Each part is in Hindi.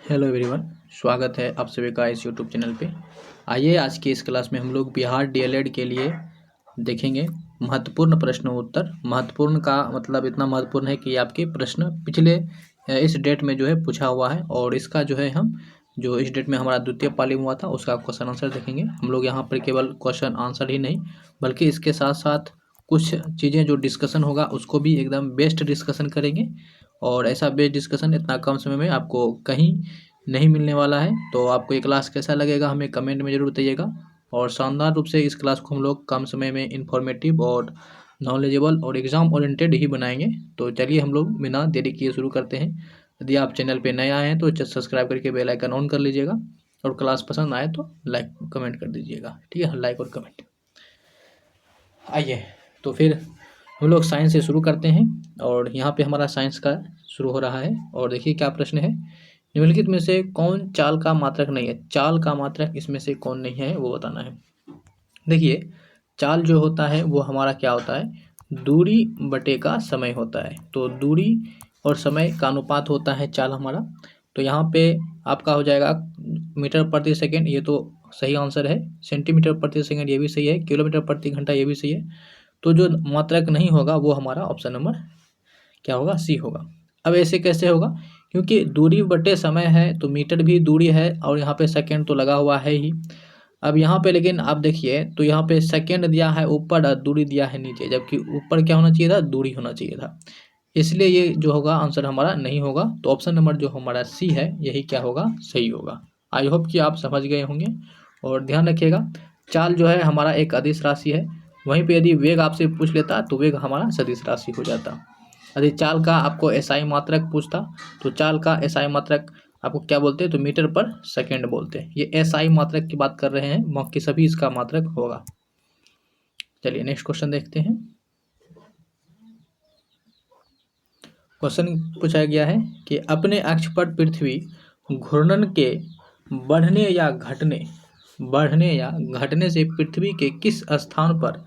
हेलो एवरीवन, स्वागत है आप सभी का इस यूट्यूब चैनल पे। आइए आज की इस क्लास में हम लोग बिहार डीएलएड के लिए देखेंगे महत्वपूर्ण प्रश्न उत्तर। महत्वपूर्ण का मतलब इतना महत्वपूर्ण है कि आपके प्रश्न पिछले इस डेट में जो है पूछा हुआ है, और इसका जो है हम जो इस डेट में हमारा द्वितीय पाली में हुआ था उसका क्वेश्चन आंसर देखेंगे। हम लोग यहाँ पर केवल क्वेश्चन आंसर ही नहीं बल्कि इसके साथ साथ कुछ चीज़ें जो डिस्कशन होगा उसको भी एकदम बेस्ट डिस्कशन करेंगे, और ऐसा बेस्ट डिस्कशन इतना कम समय में आपको कहीं नहीं मिलने वाला है। तो आपको ये क्लास कैसा लगेगा हमें कमेंट में ज़रूर बताइएगा, और शानदार रूप से इस क्लास को हम लोग कम समय में इन्फॉर्मेटिव और नॉलेजेबल और एग्ज़ाम ओरिएंटेड ही बनाएंगे। तो चलिए हम लोग बिना देरी किए शुरू करते हैं। यदि आप चैनल पे नए आए हैं तो सब्सक्राइब करके बेल आइकन ऑन कर लीजिएगा, और क्लास पसंद आए तो लाइक कमेंट कर दीजिएगा। ठीक है, लाइक और कमेंट। आइए तो फिर हम लोग साइंस से शुरू करते हैं, और यहाँ पे हमारा साइंस का शुरू हो रहा है। और देखिए क्या प्रश्न है, निम्नलिखित में से कौन चाल का मात्रक नहीं है। चाल का मात्रक इसमें से कौन नहीं है वो बताना है। देखिए चाल जो होता है वो हमारा क्या होता है, दूरी बटे का समय होता है। तो दूरी और समय का अनुपात होता है चाल हमारा। तो यहाँ पे आपका हो जाएगा मीटर प्रति सेकेंड, ये तो सही आंसर है। सेंटीमीटर प्रति सेकेंड ये भी सही है। किलोमीटर प्रति घंटा ये भी सही है। तो जो मात्रक नहीं होगा वो हमारा ऑप्शन नंबर क्या होगा, सी होगा। अब ऐसे कैसे होगा, क्योंकि दूरी बटे समय है तो मीटर भी दूरी है, और यहाँ पे सेकंड तो लगा हुआ है ही। अब यहाँ पे लेकिन आप देखिए तो यहाँ पे सेकंड दिया है ऊपर और दूरी दिया है नीचे, जबकि ऊपर क्या होना चाहिए था, दूरी होना चाहिए था। इसलिए ये जो होगा आंसर हमारा नहीं होगा। तो ऑप्शन नंबर जो हमारा सी है यही क्या होगा, सही होगा। आई होप कि आप समझ गए होंगे। और ध्यान रखिएगा चाल जो है हमारा एक अदिश राशि है, वहीं पे यदि वेग आपसे पूछ लेता तो वेग हमारा सदिश राशि हो जाता। यदि चाल का आपको एसआई मात्रक पूछता तो चाल का एसआई मात्रक आपको क्या बोलते हैं, तो मीटर पर सेकंड बोलते हैं। ये एसआई मात्रक की बात कर रहे हैं, बाकी सभी इसका मात्रक होगा। चलिए नेक्स्ट क्वेश्चन देखते हैं। क्वेश्चन पूछा गया है कि अपने अक्ष पर पृथ्वी घूर्णन के बढ़ने या घटने से पृथ्वी के किस स्थान पर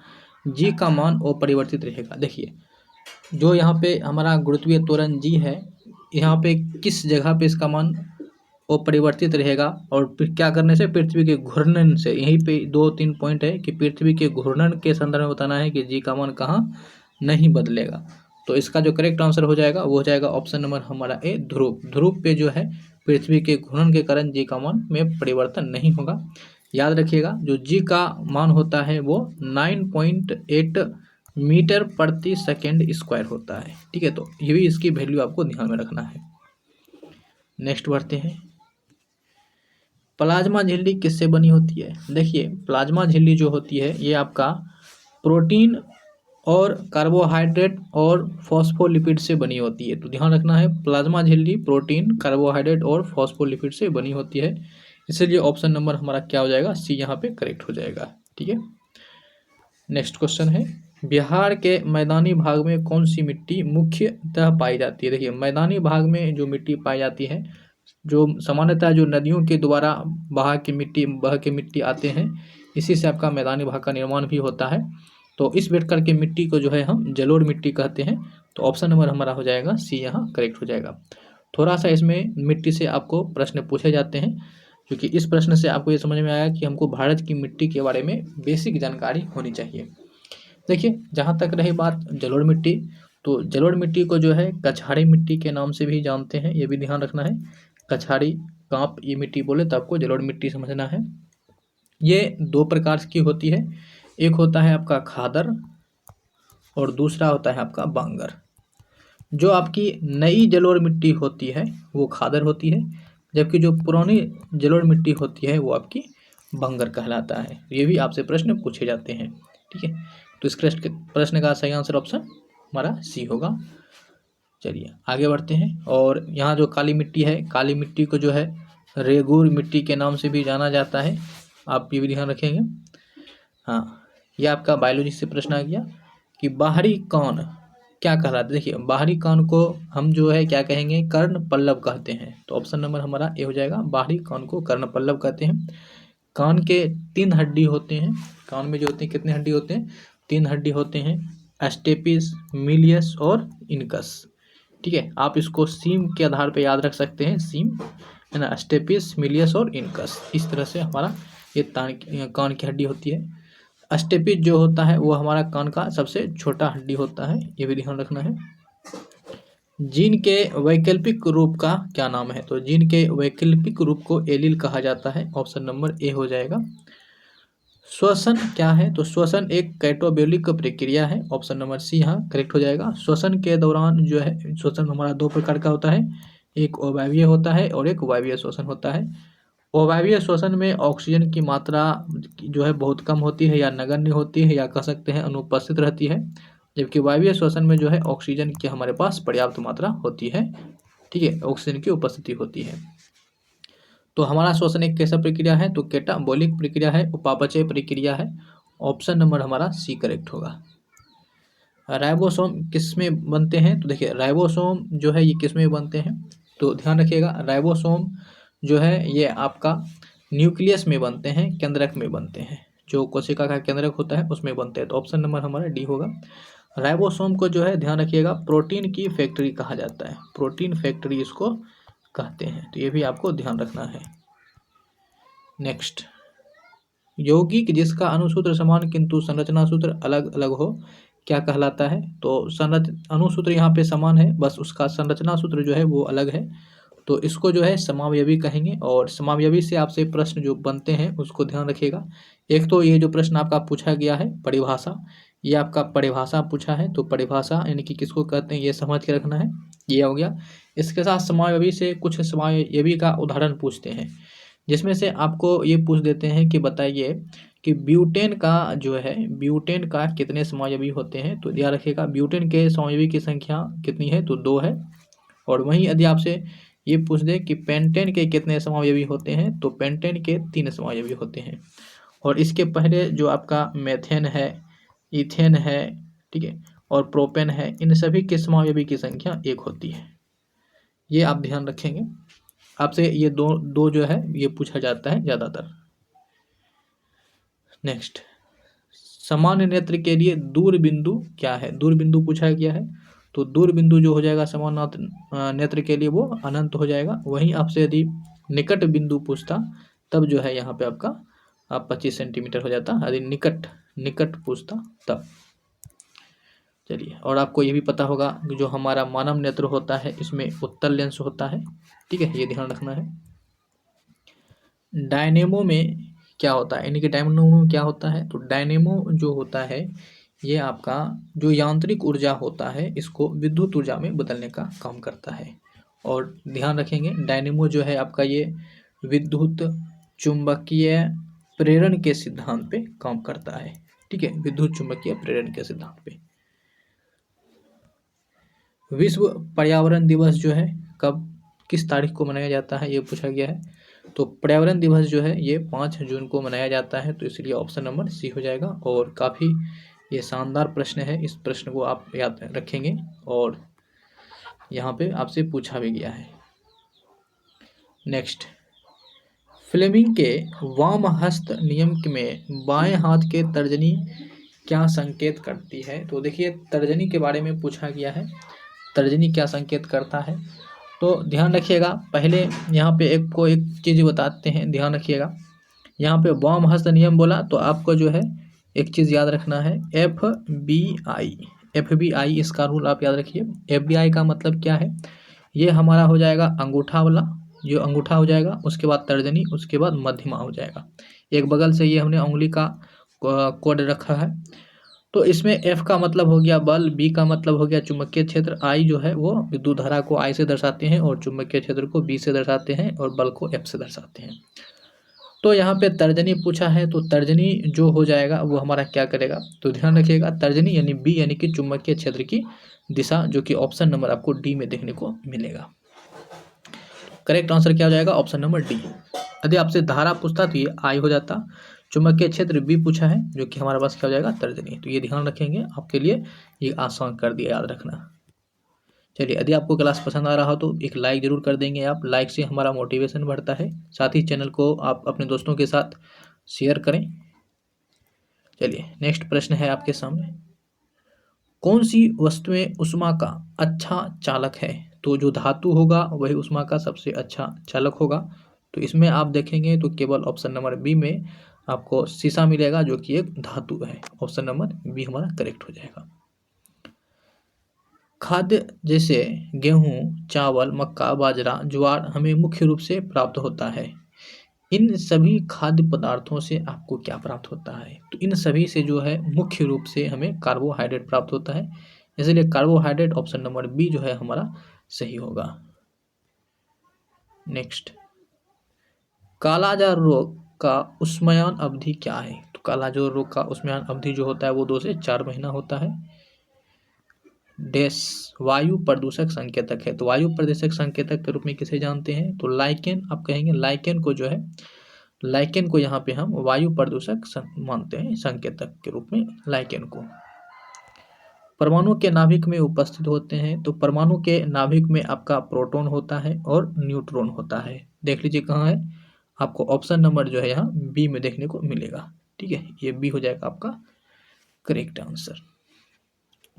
जी का मान अपरिवर्तित रहेगा। देखिए जो यहाँ पे हमारा गुरुत्वीय त्वरण जी है, यहाँ पे किस जगह पे इसका मान अपरिवर्तित रहेगा, और फिर क्या करने से, पृथ्वी के घूर्णन से। यहीं पे 2-3 पॉइंट है कि पृथ्वी के घूर्णन के संदर्भ में बताना है कि जी का मान कहाँ नहीं बदलेगा। तो इसका जो करेक्ट आंसर हो जाएगा वो हो जाएगा ऑप्शन नंबर हमारा ए, ध्रुव। ध्रुव पे जो है पृथ्वी के घूर्णन के कारण जी का मान में परिवर्तन नहीं होगा। याद रखिएगा जो जी का मान होता है वो 9.8 मीटर प्रति सेकेंड स्क्वायर होता है। ठीक है, तो ये भी इसकी वैल्यू आपको ध्यान में रखना है। नेक्स्ट बढ़ते हैं। प्लाज्मा झिल्ली किससे बनी होती है। देखिए प्लाज्मा झिल्ली जो होती है ये आपका प्रोटीन और कार्बोहाइड्रेट और फॉस्फोलिपिड से बनी होती है। तो ध्यान रखना है प्लाज्मा झिल्ली प्रोटीन, कार्बोहाइड्रेट और फॉस्फोलिपिड से बनी होती है। इसलिए ऑप्शन नंबर हमारा क्या हो जाएगा, सी यहाँ पे करेक्ट हो जाएगा। ठीक है, नेक्स्ट क्वेश्चन है बिहार के मैदानी भाग में कौन सी मिट्टी मुख्यतः पाई जाती है। देखिए मैदानी भाग में जो मिट्टी पाई जाती है, जो सामान्यतः जो नदियों के द्वारा बह के मिट्टी आते हैं, इसी से आपका मैदानी भाग का निर्माण भी होता है। तो इस प्रकार के मिट्टी को जो है हम जलोढ़ मिट्टी कहते हैं। तो ऑप्शन नंबर हमारा हो जाएगा सी, यहाँ करेक्ट हो जाएगा। थोड़ा सा इसमें मिट्टी से आपको प्रश्न पूछे जाते हैं, क्योंकि इस प्रश्न से आपको ये समझ में आया कि हमको भारत की मिट्टी के बारे में बेसिक जानकारी होनी चाहिए। देखिए जहाँ तक रही बात जलोढ़ मिट्टी, तो जलोढ़ मिट्टी को जो है कछाड़ी मिट्टी के नाम से भी जानते हैं, ये भी ध्यान रखना है। कछाड़ी कांप ये मिट्टी बोले तो आपको जलोढ़ मिट्टी समझना है। ये 2 प्रकार की होती है, एक होता है आपका खादर और दूसरा होता है आपका बांगर। जो आपकी नई जलोढ़ मिट्टी होती है वो खादर होती है, जबकि जो पुरानी जलोढ़ मिट्टी होती है वो आपकी बांगर कहलाता है। ये भी आपसे प्रश्न पूछे जाते हैं। ठीक है, तो इस प्रश्न का सही आंसर ऑप्शन हमारा सी होगा। चलिए आगे बढ़ते हैं। और यहाँ जो काली मिट्टी है, काली मिट्टी को जो है रेगूर मिट्टी के नाम से भी जाना जाता है, आप ये भी ध्यान रखेंगे। हाँ, ये आपका बायोलॉजी से प्रश्न आ गया कि बाहरी कान क्या कहलाता है। देखिए बाहरी कान को हम जो है क्या कहेंगे, कर्ण पल्लव कहते हैं। तो ऑप्शन नंबर हमारा ए हो जाएगा, बाहरी कान को कर्ण पल्लव कहते हैं। कान के 3 हड्डी होते हैं, कान में जो होते हैं कितने हड्डी होते हैं, 3 हड्डी होते हैं, एस्टेपिस, मिलियस और इनकस। ठीक है, आप इसको सीम के आधार पे याद रख सकते हैं, सीम है ना, स्टेपिस, मिलियस और इनकस। इस तरह से हमारा ये कान की हड्डी होती है। स्टेपिस जो होता है वो हमारा कान का सबसे छोटा हड्डी होता है, ये भी ध्यान रखना है। जीन के वैकल्पिक रूप का क्या नाम है? तो जीन के वैकल्पिक रूप को एलील कहा जाता है, ऑप्शन नंबर ए हो जाएगा। श्वसन क्या है? तो श्वसन एक कैटाबोलिक प्रक्रिया है, ऑप्शन नंबर सी यहाँ करेक्ट हो जाएगा। श्वसन के दौरान जो है, श्वसन हमारा दो प्रकार का होता है, एक अवायवीय होता है और एक वायवीय श्वसन होता है। अवायवीय श्वसन में ऑक्सीजन की मात्रा जो है बहुत कम होती है या नगण्य होती है या कह सकते हैं अनुपस्थित रहती है, जबकि वायवीय श्वसन में जो है ऑक्सीजन की हमारे पास पर्याप्त मात्रा होती है, ठीक है, ऑक्सीजन की उपस्थिति होती है। तो हमारा श्वसन एक कैसा प्रक्रिया है? तो कैटाबोलिक प्रक्रिया है, उपापचय प्रक्रिया है, ऑप्शन नंबर हमारा सी करेक्ट होगा। राइबोसोम किस में बनते हैं? तो देखिए राइबोसोम जो है ये किस में बनते हैं? तो ध्यान रखिएगा, राइबोसोम जो है ये आपका न्यूक्लियस में बनते हैं, केंद्रक में बनते हैं, जो कोशिका का केंद्रक होता है उसमें बनते हैं। तो ऑप्शन नंबर हमारा डी होगा। राइबोसोम को जो है ध्यान रखिएगा प्रोटीन की फैक्ट्री कहा जाता है, प्रोटीन फैक्ट्री इसको कहते हैं, तो ये भी आपको ध्यान रखना है। नेक्स्ट, यौगिक जिसका अणुसूत्र समान किंतु संरचना सूत्र अलग अलग हो क्या कहलाता है? तो अणुसूत्र यहाँ पे समान है, बस उसका संरचना सूत्र जो है वो अलग है, तो इसको जो है समावयवी कहेंगे। और समावयवी से आपसे प्रश्न जो बनते हैं उसको ध्यान रखिएगा। एक तो ये जो प्रश्न आपका पूछा गया है परिभाषा, ये आपका परिभाषा पूछा है, तो परिभाषा यानी कि किसको कहते हैं ये समझ के रखना है, ये हो गया। इसके साथ समावयवी से कुछ समावयवी का उदाहरण पूछते हैं, जिसमें से आपको ये पूछ देते हैं कि बताइए कि ब्यूटेन का जो है, ब्यूटेन का कितने समावयवी होते हैं? तो याद रखिएगा ब्यूटेन के समावयवी की संख्या कितनी है? तो 2 है। और वहीं यदि आपसे ये पूछ दे कि पेंटेन के कितने समावयवी होते हैं? तो पेंटेन के 3 समावयवी होते हैं। और इसके पहले जो आपका मेथेन है, इथेन है, ठीक है, और प्रोपेन है, इन सभी के समावयवी की संख्या 1 होती है। ये आप ध्यान रखेंगे, आपसे ये दो जो है ये पूछा जाता है ज़्यादातर। नेक्स्ट, सामान्य नेत्र के लिए दूर बिंदु क्या है? दूर बिंदु पूछा गया है, तो दूर बिंदु जो हो जाएगा सामान्य नेत्र के लिए वो अनंत हो जाएगा। वहीं आपसे यदि निकट बिंदु पूछता तब जो है यहाँ पे आपका 25 सेंटीमीटर हो जाता, यदि निकट पूछता तब। चलिए, और आपको ये भी पता होगा कि जो हमारा मानव नेत्र होता है इसमें उत्तल लेंस होता है, ठीक है, ये ध्यान रखना है। डायनेमो में क्या होता है, यानी कि डायनेमो में क्या होता है? तो डायनेमो जो होता है ये आपका जो यांत्रिक ऊर्जा होता है इसको विद्युत ऊर्जा में बदलने का काम करता है। और ध्यान रखेंगे डायनेमो जो है आपका ये विद्युत चुंबकीय प्रेरण के सिद्धांत पे काम करता है, ठीक है, विद्युत चुंबकीय प्रेरण के सिद्धांत पे। विश्व पर्यावरण दिवस जो है कब, किस तारीख को मनाया जाता है, ये पूछा गया है। तो पर्यावरण दिवस जो है ये 5 जून को मनाया जाता है, तो इसलिए ऑप्शन नंबर सी हो जाएगा। और काफ़ी ये शानदार प्रश्न है, इस प्रश्न को आप याद रखेंगे और यहाँ पे आपसे पूछा भी गया है। नेक्स्ट, फ्लेमिंग के वाम हस्त नियम में बाएं हाथ के तर्जनी क्या संकेत करती है? तो देखिए तर्जनी के बारे में पूछा गया है, तर्जनी क्या संकेत करता है? तो ध्यान रखिएगा, पहले यहाँ पे एक चीज़ बताते हैं, ध्यान रखिएगा। यहाँ पे वाम हस्त नियम बोला तो आपको जो है एक चीज़ याद रखना है, FBI इसका रूल आप याद रखिए। FBI का मतलब क्या है? ये हमारा हो जाएगा अंगूठा वाला, जो अंगूठा हो जाएगा, उसके बाद तर्जनी, उसके बाद मध्यमा हो जाएगा। एक बगल से ये हमने उंगली का कोड रखा है। तो इसमें F का मतलब हो गया बल, B का मतलब हो गया चुंबकीय क्षेत्र, I जो है वो विद्युत धारा को I से दर्शाते हैं और चुंबकीय क्षेत्र को B से दर्शाते हैं और बल को F से दर्शाते हैं। तो यहाँ पे तर्जनी पूछा है, तो तर्जनी जो हो जाएगा वो हमारा क्या करेगा? तो ध्यान रखिएगा तर्जनी यानी B यानी कि चुंबकीय क्षेत्र की दिशा, जो कि ऑप्शन नंबर आपको डी में देखने को मिलेगा। करेक्ट आंसर क्या हो जाएगा? Option number D. यदि आपसे धारा पूछता तो ये आई हो जाता, चुंबकीय क्षेत्र बी पूछा है जो कि हमारे पास क्या हो जाएगा? तर्जनी। तो ये ध्यान रखेंगे, आपके लिए ये आसान कर दिया, याद रखना। चलिए, यदि आपको क्लास पसंद आ रहा हो तो एक लाइक जरूर कर देंगे आप, लाइक से हमारा मोटिवेशन बढ़ता है, साथ ही चैनल को आप अपने दोस्तों के साथ शेयर करें। चलिए, नेक्स्ट प्रश्न है आपके सामने, कौन सी वस्तुएं ऊष्मा का अच्छा चालक है? तो जो धातु होगा वही ऊष्मा का सबसे अच्छा चालक होगा। तो इसमें आप देखेंगे तो केवल ऑप्शन नंबर बी में आपको शीशा मिलेगा, जो कि एक धातु है। ऑप्शन नंबर बी हमारा करेक्ट हो जाएगा। खाद्य जैसे गेहूं, चावल, मक्का, बाजरा, ज्वार हमें मुख्य रूप से प्राप्त होता है। इन सभी खाद्य पदार्थों से आपको क्या प्राप्त होता है? तो इन सभी से जो है मुख्य रूप से हमें कार्बोहाइड्रेट प्राप्त होता है, इसलिए कार्बोहाइड्रेट ऑप्शन नंबर बी जो है हमारा सही होगा। नेक्स्ट, कालाजार रोग का उष्मायन अवधि क्या है? तो कालाजार रोग का उष्मायन अवधि जो होता है वो 2 से 4 महीना होता है। डैश वायु प्रदूषक संकेतक है। तो वायु प्रदूषक संकेतक के रूप में किसे जानते हैं? तो लाइकेन, आप कहेंगे लाइकेन को जो है, लाइकेन को यहाँ पे हम वायु प्रदूषक मानते हैं, संकेतक के रूप में लाइकेन को। परमाणु के नाभिक में उपस्थित होते हैं। तो परमाणु के नाभिक में आपका प्रोटॉन होता है और न्यूट्रॉन होता है। देख लीजिए कहाँ है, आपको ऑप्शन नंबर जो है यहाँ बी में देखने को मिलेगा। ठीक है, ये बी हो जाएगा आपका correct answer.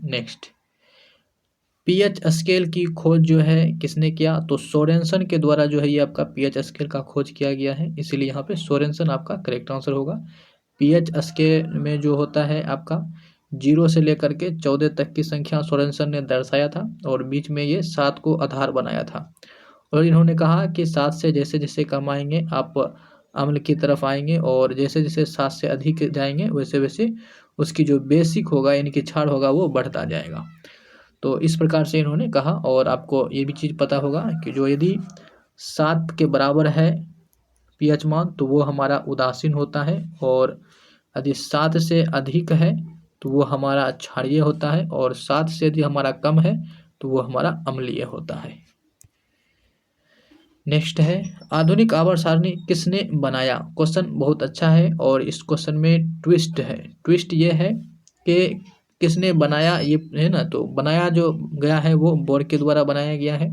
Next, pH scale की खोज जो है किसने किया? तो सोरेनसन के द्वारा जो है ये आपका पीएच स्केल का खोज किया गया है, इसीलिए यहाँ पे सोरेनसन आपका करेक्ट आंसर होगा। पीएच स्केल में जो होता है आपका 0 से लेकर के 14 तक की संख्या सोरेनसन ने दर्शाया था, और बीच में ये 7 को आधार बनाया था। और इन्होंने कहा कि 7 से जैसे जैसे कम आएंगे आप अम्ल की तरफ आएंगे, और जैसे जैसे 7 से अधिक जाएंगे वैसे वैसे उसकी जो बेसिक होगा यानी कि क्षार होगा वो बढ़ता जाएगा। तो इस प्रकार से इन्होंने कहा। और आपको ये भी चीज़ पता होगा कि जो यदि 7 के बराबर है पीएच मान तो वो हमारा उदासीन होता है, और यदि 7 से अधिक है तो वो हमारा क्षारीय होता है, और 7 से यदि हमारा कम है तो वो हमारा अम्लीय होता है। नेक्स्ट है, आधुनिक आवर्त सारणी किसने बनाया? क्वेश्चन बहुत अच्छा है, और इस क्वेश्चन में ट्विस्ट है। ट्विस्ट ये है कि किसने बनाया, ये है ना, तो बनाया जो गया है वो बोर के द्वारा बनाया गया है।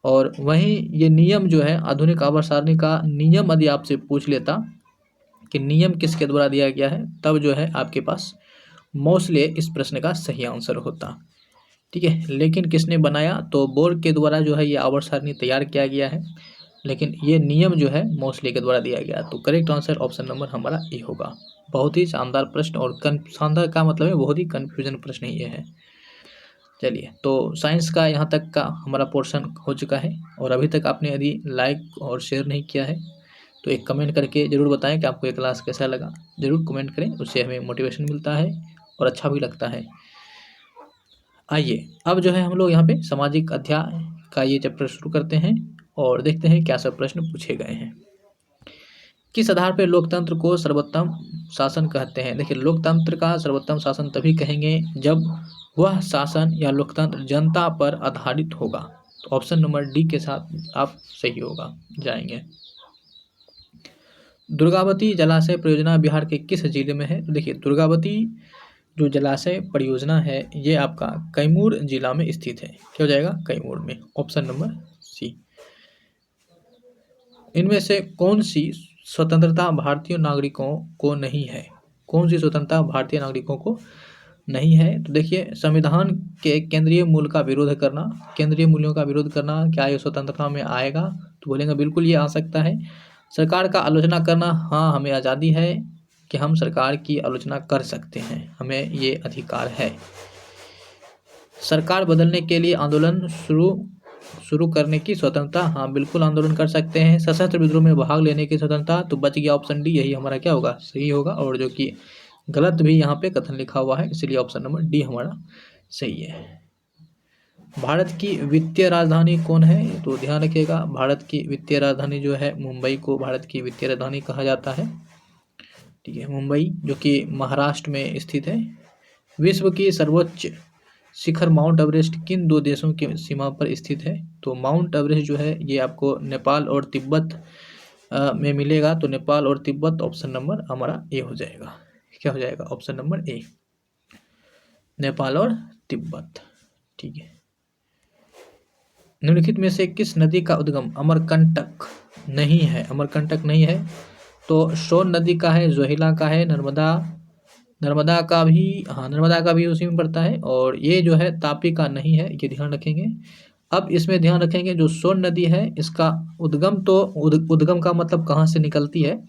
और वहीं ये नियम जो है आधुनिक आवर्त सारणी का नियम यदि आपसे पूछ लेता कि नियम किसके द्वारा दिया गया है, तब जो है आपके पास मोस्टली इस प्रश्न का सही आंसर होता। ठीक है, लेकिन किसने बनाया? तो बोर के द्वारा जो है ये आवर्त सारणी तैयार किया गया है, लेकिन ये नियम जो है मोस्टली के द्वारा दिया गया। तो करेक्ट आंसर ऑप्शन नंबर हमारा ए होगा। बहुत ही शानदार प्रश्न, और शानदार का मतलब है बहुत ही कन्फ्यूजन प्रश्न ये है। चलिए, तो साइंस का यहाँ तक का हमारा पोर्शन हो चुका है, और अभी तक आपने यदि लाइक और शेयर नहीं किया है तो एक कमेंट करके ज़रूर बताएं कि आपको ये क्लास कैसा लगा। ज़रूर कमेंट करें, उससे हमें मोटिवेशन मिलता है और अच्छा भी लगता है। आइए अब जो है हम लोग यहाँ पे सामाजिक अध्याय का ये चैप्टर शुरू करते हैं, और देखते हैं क्या सब प्रश्न पूछे गए हैं। किस आधार पर लोकतंत्र को सर्वोत्तम शासन कहते हैं? देखिए, लोकतंत्र का सर्वोत्तम शासन तभी कहेंगे जब वह शासन या लोकतंत्र जनता पर आधारित होगा। तो ऑप्शन नंबर डी के साथ आप सही होगा जाएंगे। दुर्गावती जलाशय परियोजना बिहार के किस जिले में है? तो देखिए, दुर्गावती जो जलाशय परियोजना है ये आपका कैमूर जिला में स्थित है। क्या हो जाएगा? कैमूर में। Option number C. इनमें से कौन सी स्वतंत्रता भारतीय नागरिकों को नहीं है? कौन सी स्वतंत्रता भारतीय नागरिकों को नहीं है? तो देखिए, संविधान के केंद्रीय मूल का विरोध करना, केंद्रीय मूल्यों का विरोध करना, क्या ये स्वतंत्रता में आएगा? तो बोलेंगे बिल्कुल ये आ सकता है। सरकार का आलोचना करना, हाँ हमें आज़ादी है कि हम सरकार की आलोचना कर सकते हैं, हमें ये अधिकार है। सरकार बदलने के लिए आंदोलन शुरू करने की स्वतंत्रता, हाँ बिल्कुल आंदोलन कर सकते हैं। सशस्त्र विद्रोह में भाग लेने की स्वतंत्रता, तो बच गया ऑप्शन डी, यही हमारा क्या होगा? सही होगा। और जो कि गलत भी यहाँ पे कथन लिखा हुआ है, इसलिए ऑप्शन नंबर डी हमारा सही है। भारत की वित्तीय राजधानी कौन है? तो ध्यान रखिएगा, भारत की वित्तीय राजधानी जो है मुंबई को भारत की वित्तीय राजधानी कहा जाता है। ठीक है, मुंबई जो कि महाराष्ट्र में स्थित है। विश्व की सर्वोच्च शिखर माउंट एवरेस्ट किन 2 देशों की सीमा पर स्थित है? तो माउंट एवरेस्ट जो है ये आपको नेपाल और तिब्बत में मिलेगा। तो नेपाल और तिब्बत ऑप्शन नंबर हमारा ए हो जाएगा। क्या हो जाएगा? ऑप्शन नंबर ए, नेपाल और तिब्बत। ठीक है, निम्नलिखित में से किस नदी का उद्गम अमरकंटक नहीं है? अमरकंटक नहीं है तो सोन नदी का है, जोहिला का है, नर्मदा का भी, हाँ नर्मदा का भी उसी में पड़ता है। और ये जो है तापी का नहीं है, ये ध्यान रखेंगे। अब इसमें ध्यान रखेंगे जो सोन नदी है इसका उद्गम तो उद्गम का मतलब कहाँ से निकलती है,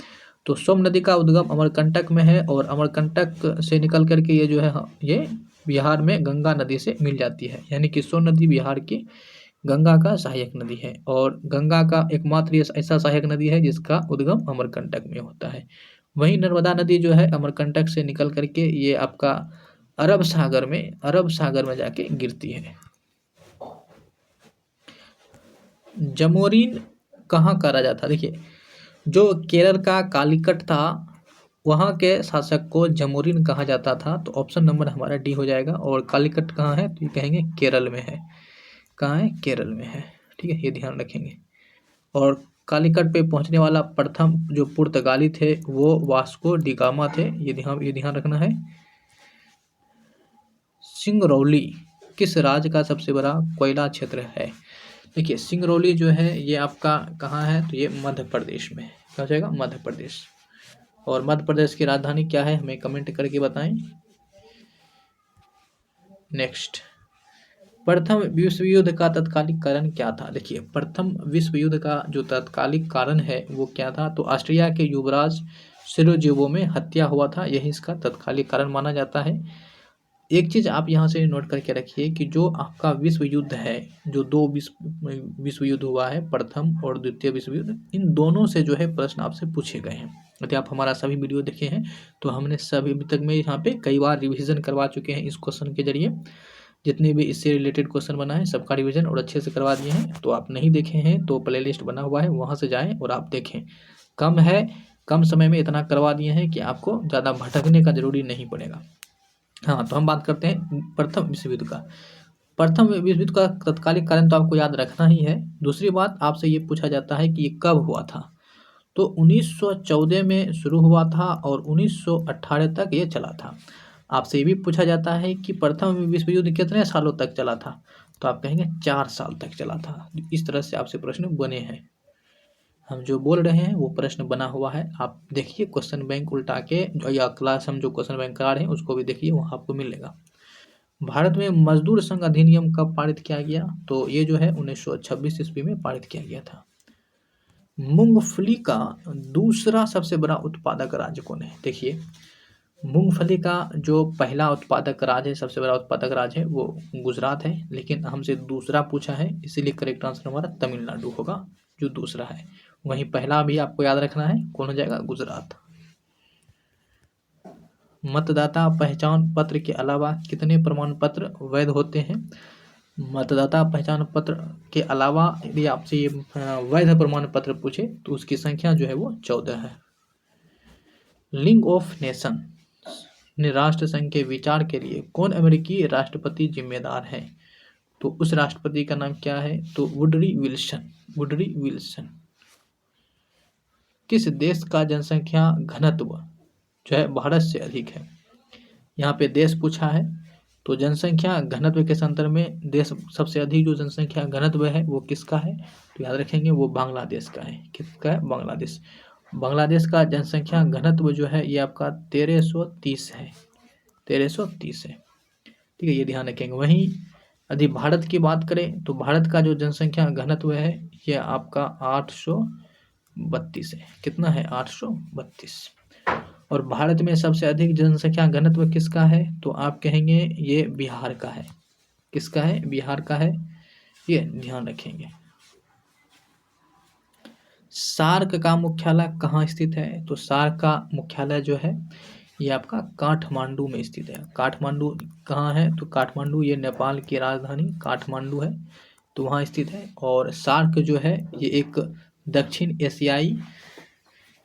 तो सोम नदी का उद्गम अमरकंटक में है और अमरकंटक से निकल करके ये जो है ये बिहार में गंगा नदी से मिल जाती है, यानी कि सोन नदी बिहार की गंगा का सहायक नदी है और गंगा का एकमात्र ये ऐसा सहायक नदी है जिसका उद्गम अमरकंटक में होता है। वहीं नर्मदा नदी जो है अमरकंटक से निकल करके ये आपका अरब सागर में जाके गिरती है। जमोरीन कहाँ का राजा था, देखिए जो केरल का कालीकट था वहाँ के शासक को जमोरीन कहा जाता था, तो ऑप्शन नंबर हमारा डी हो जाएगा। और कालीकट कहाँ है, तो ये कहेंगे केरल में है। कहाँ है, केरल में है, ठीक है, ये ध्यान रखेंगे। और कालीकट पे पहुंचने वाला प्रथम जो पुर्तगाली थे वो वास्को डी गामा थे, ये ध्यान रखना है। सिंगरौली किस राज्य का सबसे बड़ा कोयला क्षेत्र है, देखिए सिंगरौली जो है ये आपका कहाँ है, तो ये मध्य प्रदेश में है। क्या हो जाएगा, मध्य प्रदेश। और मध्य प्रदेश की राजधानी क्या है, हमें कमेंट करके बताएं। नेक्स्ट, प्रथम विश्व युद्ध का तत्कालिक कारण क्या था, देखिए प्रथम विश्व युद्ध का जो तत्कालिक कारण है वो क्या था, तो ऑस्ट्रिया के युवराज सिरोजेवो में हत्या हुआ था, यही इसका तत्कालिक कारण माना जाता है। एक चीज़ आप यहाँ से नोट करके रखिए कि जो आपका विश्व युद्ध है, जो दो विश्व युद्ध हुआ है, प्रथम और द्वितीय विश्व युद्ध, इन दोनों से जो है प्रश्न आपसे पूछे गए हैं। यदि आप हमारा सभी वीडियो देखे हैं तो हमने सभी अभी तक में यहाँ पे कई बार रिवीजन करवा चुके हैं इस क्वेश्चन के जरिए। जितने भी इससे रिलेटेड क्वेश्चन बना है सबका रिवीजन और अच्छे से करवा दिए हैं। तो आप नहीं देखे हैं तो प्ले लिस्ट बना हुआ है, वहाँ से जाएँ और आप देखें। कम समय में इतना करवा दिए हैं कि आपको ज़्यादा भटकने का जरूरी नहीं पड़ेगा। हाँ, तो हम बात करते हैं प्रथम विश्व युद्ध का। प्रथम विश्व युद्ध का तत्कालिक कारण तो आपको याद रखना ही है। दूसरी बात आपसे ये पूछा जाता है कि ये कब हुआ था, तो 1914 में शुरू हुआ था और 1918 तक ये चला था। आपसे ये भी पूछा जाता है कि प्रथम विश्व युद्ध कितने सालों तक चला था, तो आप कहेंगे 4 साल तक चला था। इस तरह से आपसे प्रश्न बने हैं। हम जो बोल रहे हैं वो प्रश्न बना हुआ है, आप देखिए क्वेश्चन बैंक उल्टा के या क्लास हम जो क्वेश्चन बैंक करा रहे हैं उसको भी देखिए, वहाँ आपको मिलेगा। भारत में मजदूर संघ अधिनियम कब पारित किया गया, तो ये जो है 1926 ईस्वी में पारित किया गया था। मूंगफली का दूसरा सबसे बड़ा उत्पादक राज्य कौन है, देखिए मूंगफली का जो पहला उत्पादक राज्य है, सबसे बड़ा उत्पादक राज्य है वो गुजरात है, लेकिन हमसे दूसरा पूछा है इसीलिए करेक्ट आंसर हमारा तमिलनाडु होगा जो दूसरा है। वहीं पहला भी आपको याद रखना है, कौन हो जाएगा, गुजरात। मतदाता पहचान पत्र के अलावा कितने प्रमाण पत्र वैध होते हैं, मतदाता पहचान पत्र के अलावा यदि आपसे ये वैध प्रमाण पत्र पूछे तो उसकी संख्या जो है वो 14 है। लीग ऑफ नेशन राष्ट्र संघ के विचार के लिए कौन अमेरिकी राष्ट्रपति जिम्मेदार है, तो उस राष्ट्रपति का नाम क्या है, तो वुडरी विल्सन। किस देश का जनसंख्या घनत्व जो है भारत से अधिक है, यहाँ पे देश पूछा है, तो जनसंख्या घनत्व के संदर्भ में देश सबसे अधिक जो जनसंख्या घनत्व है वो किसका है, तो याद रखेंगे वो बांग्लादेश का है। किसका है, बांग्लादेश। बांग्लादेश का जनसंख्या घनत्व जो है ये आपका 1330 है, 1330 है, ठीक है, ये ध्यान रखेंगे। वहीं यदि भारत की बात करें तो भारत का जो जनसंख्या घनत्व है ये आपका 832 है। कितना है, 832। और भारत में सबसे अधिक जनसंख्या घनत्व किसका है, तो आप कहेंगे ये बिहार का है। किसका है, बिहार का है, ये ध्यान रखेंगे। सार्क का मुख्यालय कहाँ स्थित है, तो सार्क का मुख्यालय जो है ये आपका काठमांडू में स्थित है। काठमांडू कहाँ है, तो काठमांडू ये नेपाल की राजधानी काठमांडू है, तो वहाँ स्थित है। और सार्क जो है ये एक दक्षिण एशियाई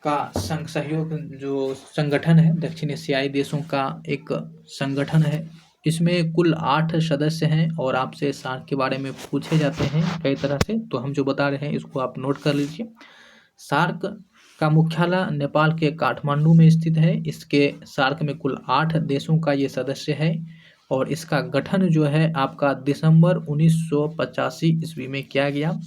का सहयोग जो संगठन है, दक्षिण एशियाई देशों का एक संगठन है। इसमें कुल 8 सदस्य हैं और आपसे सार्क के बारे में पूछे जाते हैं कई तरह से, तो हम जो बता रहे हैं इसको आप नोट कर लीजिए। सार्क का मुख्यालय नेपाल के काठमांडू में स्थित है। इसके सार्क में कुल 8 देशों का ये सदस्य है और इसका गठन जो है आपका दिसंबर 1985 ईस्वी में किया गया।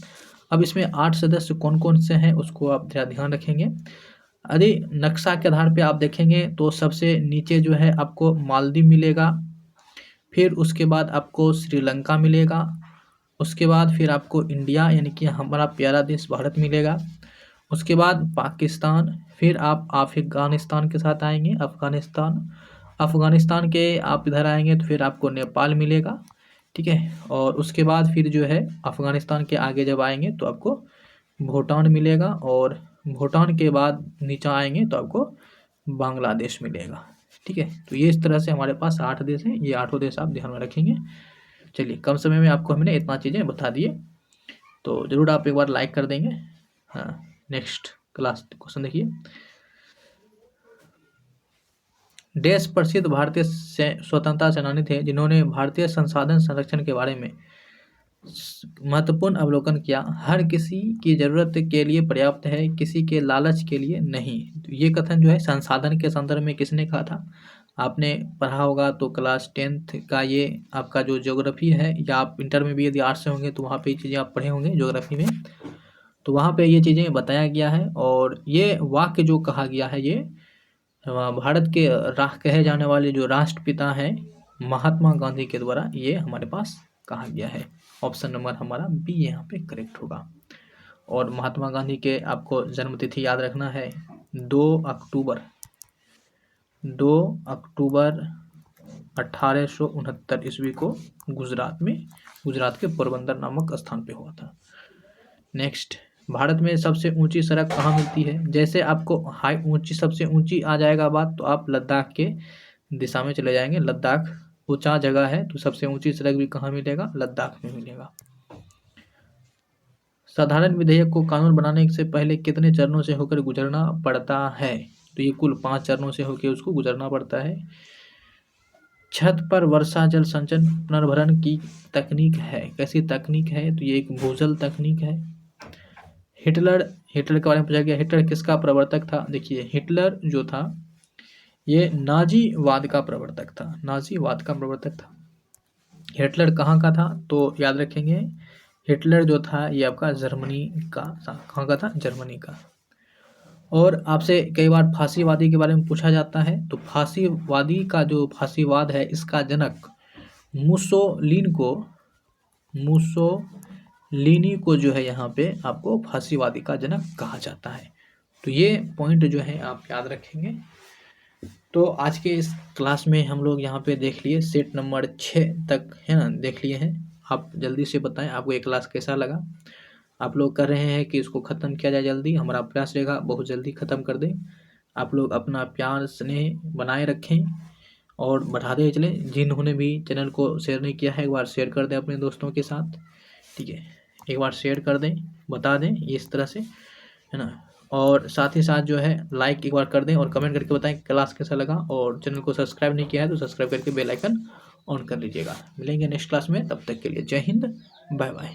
अब इसमें 8 सदस्य कौन कौन से हैं उसको आप ध्यान रखेंगे। यदि नक्शा के आधार पे आप देखेंगे तो सबसे नीचे जो है आपको मालदीव मिलेगा, फिर उसके बाद आपको श्रीलंका मिलेगा, उसके बाद फिर आपको इंडिया यानी कि हमारा प्यारा देश भारत मिलेगा। उसके बाद पाकिस्तान, फिर आप अफ़गानिस्तान के साथ आएँगे, अफ़गानिस्तान के आप इधर आएँगे तो फिर आपको नेपाल मिलेगा, ठीक है। और उसके बाद फिर जो है अफ़गानिस्तान के आगे जब आएँगे तो आपको भूटान मिलेगा, और भूटान के बाद नीचे आएँगे तो आपको बांग्लादेश मिलेगा, ठीक है। तो ये इस तरह से हमारे पास 8 देश हैं, ये 8 देश आप ध्यान में रखेंगे। चलिए, कम समय में आपको हमने इतना चीज़ें बता दिए, तो ज़रूर आप एक बार लाइक कर देंगे। हाँ, नेक्स्ट क्लास क्वेश्चन देखिए। देश प्रसिद्ध भारतीय स्वतंत्रता सेनानी थे जिन्होंने भारतीय संसाधन संरक्षण के बारे में महत्वपूर्ण अवलोकन किया। हर किसी की जरूरत के लिए पर्याप्त है, किसी के लालच के लिए नहीं। तो ये कथन जो है संसाधन के संदर्भ में किसने कहा था, आपने पढ़ा होगा तो क्लास 10th का ये आपका जो ज्योग्राफी है, या आप इंटर में भी यदि आर्ट्स से होंगे तो वहाँ पे ये चीज़ें आप पढ़े होंगे ज्योग्राफी में, तो वहाँ पे ये चीज़ें बताया गया है। और ये वाक्य जो कहा गया है, ये भारत के कहे जाने वाले जो राष्ट्रपिता हैं महात्मा गांधी के द्वारा ये हमारे पास कहा गया है। ऑप्शन नंबर हमारा बी यहाँ पे करेक्ट होगा। और महात्मा गांधी के आपको जन्मतिथि याद रखना है 2 अक्टूबर 1869 ईस्वी को गुजरात के पोरबंदर नामक स्थान पे हुआ था। नेक्स्ट, भारत में सबसे ऊंची सड़क कहाँ मिलती है। जैसे आपको सबसे ऊंची आ जाएगा बात, तो आप लद्दाख के दिशा में चले जाएंगे। लद्दाख ऊंचा जगह है, तो सबसे ऊंची सड़क भी कहाँ मिलेगा, लद्दाख में मिलेगा। साधारण विधेयक को कानून बनाने से पहले कितने चरणों से होकर गुजरना पड़ता है, तो ये कुल 5 चरणों से होकर उसको गुजरना पड़ता है। छत पर वर्षा जल संचयन पुनर्भरण की तकनीक है, कैसी तकनीक है, तो ये एक भूजल तकनीक है। हिटलर के बारे में पूछा गया, हिटलर किसका प्रवर्तक था। देखिए, हिटलर जो था ये नाजीवाद का प्रवर्तक था। हिटलर कहाँ का था, तो याद रखेंगे हिटलर जो था ये आपका जर्मनी का था। कहाँ का था, जर्मनी का। और आपसे कई बार फांसीवादी के बारे में पूछा जाता है, तो फांसीवादी का जो फांसीवाद है इसका जनक मुसोलिनी को जो है यहाँ पे आपको फांसीवादी का जनक कहा जाता है। तो ये पॉइंट जो है आप याद रखेंगे। तो आज के इस क्लास में हम लोग यहाँ पे देख लिए सेट नंबर 6 तक है ना, देख लिए हैं। आप जल्दी से बताएं आपको ये क्लास कैसा लगा। आप लोग कर रहे हैं कि इसको ख़त्म किया जाए जल्दी, हमारा प्रयास रहेगा बहुत जल्दी ख़त्म कर दें। आप लोग अपना प्यार स्नेह बनाए रखें और बढ़ाते चलें। जिन्होंने भी चैनल को शेयर नहीं किया है, एक बार शेयर कर दें अपने दोस्तों के साथ, ठीक है। एक बार शेयर कर दें, बता दें ये इस तरह से, है ना। और साथ ही साथ जो है लाइक एक बार कर दें और कमेंट करके बताएं क्लास कैसा लगा। और चैनल को सब्सक्राइब नहीं किया है तो सब्सक्राइब करके बेल आइकन ऑन कर लीजिएगा। मिलेंगे नेक्स्ट क्लास में, तब तक के लिए जय हिंद, बाय बाय।